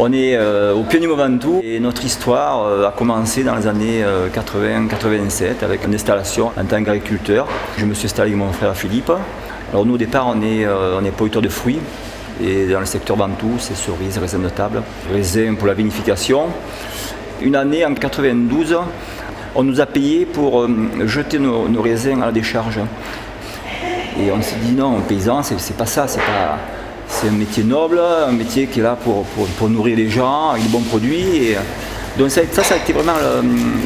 On est au pied du Mont Ventoux et notre histoire a commencé dans les années 80-87 avec une installation en tant qu'agriculteur. Je me suis installé avec mon frère Philippe. Alors nous au départ on est producteur de fruits et dans le secteur Ventoux c'est cerises, raisins de table, raisins pour la vinification. Une année en 92 on nous a payé pour jeter nos raisins à la décharge. Et on s'est dit non, paysan c'est pas ça, c'est un métier noble, un métier qui est là pour nourrir les gens avec de bons produits. Et donc ça a été vraiment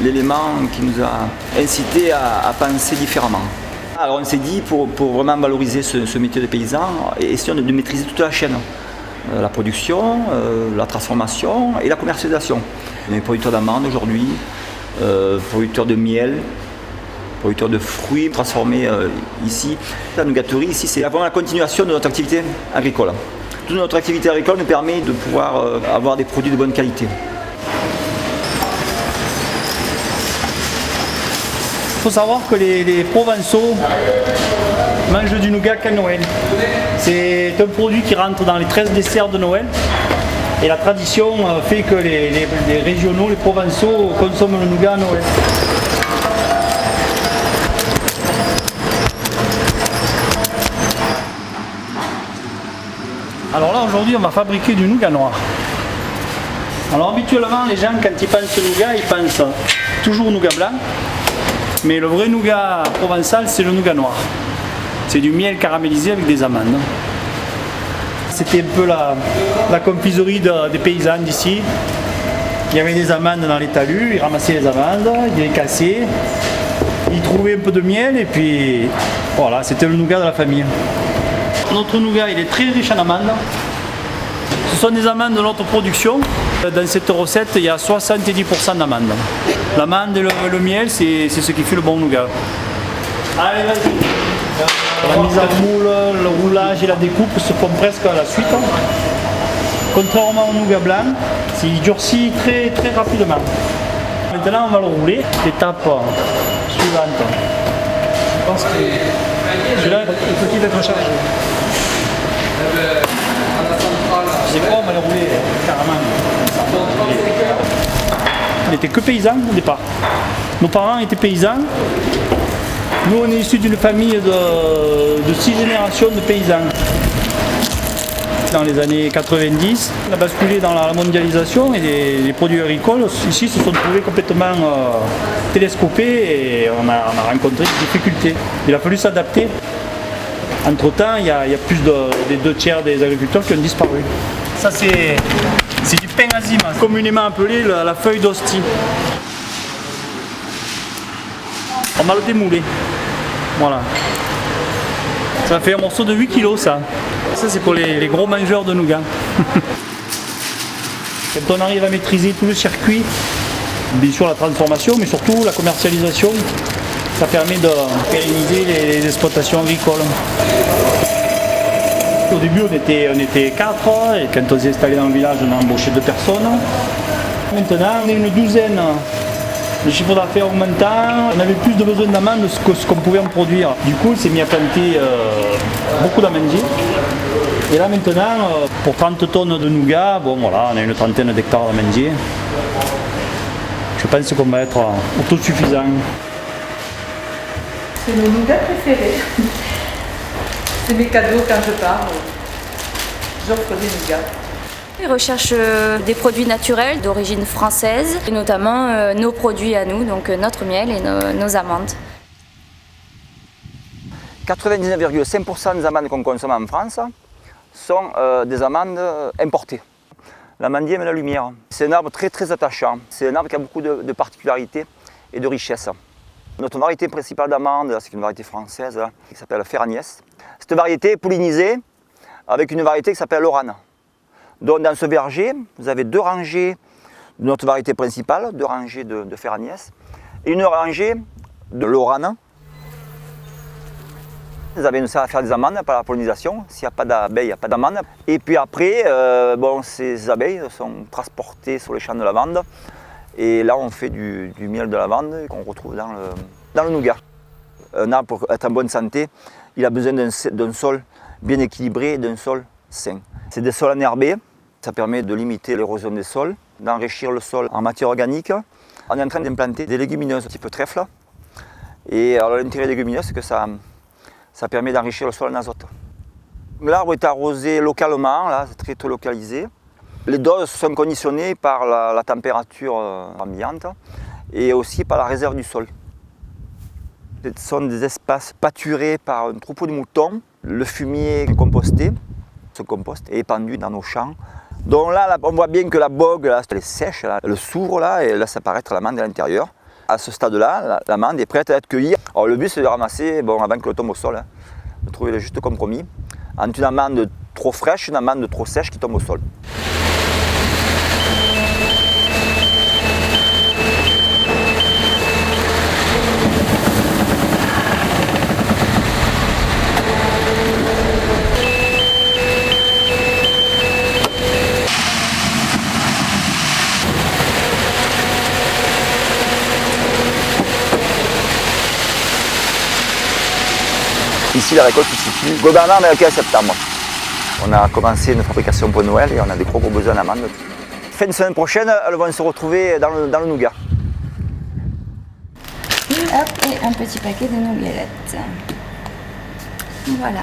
l'élément qui nous a incité à penser différemment. Alors on s'est dit pour vraiment valoriser ce métier de paysan, essayons de maîtriser toute la chaîne. La production, la transformation et la commercialisation. On est producteur d'amandes aujourd'hui, producteur de miel, producteur de fruits transformés ici. La nougaterie ici, c'est vraiment la continuation de notre activité agricole. Toute notre activité agricole nous permet de pouvoir avoir des produits de bonne qualité. Il faut savoir que les Provençaux mangent du nougat qu'à Noël. C'est un produit qui rentre dans les 13 desserts de Noël. Et la tradition fait que les régionaux, les Provençaux consomment le nougat à Noël. Alors là aujourd'hui on va fabriquer du nougat noir. Alors habituellement les gens quand ils pensent nougat ils pensent toujours nougat blanc. Mais le vrai nougat provençal c'est le nougat noir. C'est du miel caramélisé avec des amandes. C'était un peu la confiserie des paysans d'ici. Il y avait des amandes dans les talus, ils ramassaient les amandes, ils les cassaient, ils trouvaient un peu de miel et puis voilà, c'était le nougat de la famille. Notre nougat il est très riche en amandes. Ce sont des amandes de notre production. Dans cette recette, il y a 70% d'amandes. L'amande et le miel, c'est ce qui fait le bon nougat. Allez, vas-y. La mise en moule, le roulage et la découpe se font presque à la suite. Contrairement au nougat blanc, il durcit très, très rapidement. Maintenant, on va le rouler. Étape suivante. Je pense que celui-là, il faut-il être chargé. C'est quoi, on va le rouler carrément. On n'était que paysans au départ. Nos parents étaient paysans. Nous, on est issus d'une famille de 6 générations de paysans. Dans les années 90, on a basculé dans la mondialisation et les produits agricoles ici se sont trouvés complètement télescopés et on a rencontré des difficultés. Il a fallu s'adapter. Entre-temps, il y a plus des 2/3 des agriculteurs qui ont disparu. Ça, c'est du pain azime, communément appelé la feuille d'hostie. On va le démouler. Voilà. Ça fait un morceau de 8 kg, ça. Ça, c'est pour les gros mangeurs de nougat. Quand on arrive à maîtriser tout le circuit, bien sûr la transformation, mais surtout la commercialisation, ça permet de pérenniser les exploitations agricoles. Au début, on était 4 et quand on s'est installé dans le village, on a embauché 2 personnes. Maintenant, on est une douzaine. Le chiffre d'affaires augmentant, on avait plus de besoin d'amandes que ce qu'on pouvait en produire. Du coup, on s'est mis à planter beaucoup d'amandiers. Et là maintenant, pour 30 tonnes de nougat, bon voilà, on a une trentaine d'hectares d'amandiers. Je pense qu'on va être autosuffisant. C'est mon nougat préféré. C'est mes cadeaux quand je pars. J'offre des nougats. Ils recherchent des produits naturels d'origine française, et notamment nos produits à nous, donc notre miel et nos amandes. 99,5% des amandes qu'on consomme en France sont des amandes importées. L'amandier aime la lumière. C'est un arbre très très attachant. C'est un arbre qui a beaucoup de particularités et de richesses. Notre variété principale d'amande, c'est une variété française qui s'appelle Ferragnès. Cette variété est pollinisée avec une variété qui s'appelle l'Orane. Donc dans ce verger, vous avez 2 rangées de notre variété principale, 2 rangées de Ferragnès et une rangée de l'Orane. Les abeilles nous servent à faire des amandes par la pollinisation. S'il n'y a pas d'abeilles, il n'y a pas d'amandes. Et puis après, ces abeilles sont transportées sur les champs de lavande. Et là, on fait du miel de lavande qu'on retrouve dans le nougat. Un arbre, pour être en bonne santé, il a besoin d'un sol bien équilibré et d'un sol sain. C'est des sols enherbés, Ça permet de limiter l'érosion des sols, d'enrichir le sol en matière organique. On est en train d'implanter des légumineuses type trèfle. Et l'intérêt des légumineuses, c'est que ça permet d'enrichir le sol en azote. L'arbre est arrosé localement, là, c'est très localisé. Les doses sont conditionnées par la température ambiante et aussi par la réserve du sol. Ce sont des espaces pâturés par un troupeau de moutons. Le fumier composté, ce compost est épandu dans nos champs. Donc là, on voit bien que la bogue, là, elle est sèche, là, elle s'ouvre là, et là, ça paraît être l'amande à l'intérieur. À ce stade-là, l'amande est prête à être cueillie. Alors, le but, c'est de ramasser avant que le tombe au sol, hein, de trouver le juste compromis entre une amande trop fraîche et une amande trop sèche qui tombe au sol. Ici, la récolte se situe globalement vers le 15 septembre. On a commencé une fabrication pour Noël et on a des gros besoins d'amandes. Fin de semaine prochaine, elles vont se retrouver dans le nougat. Hop, et un petit paquet de nougalettes. Voilà.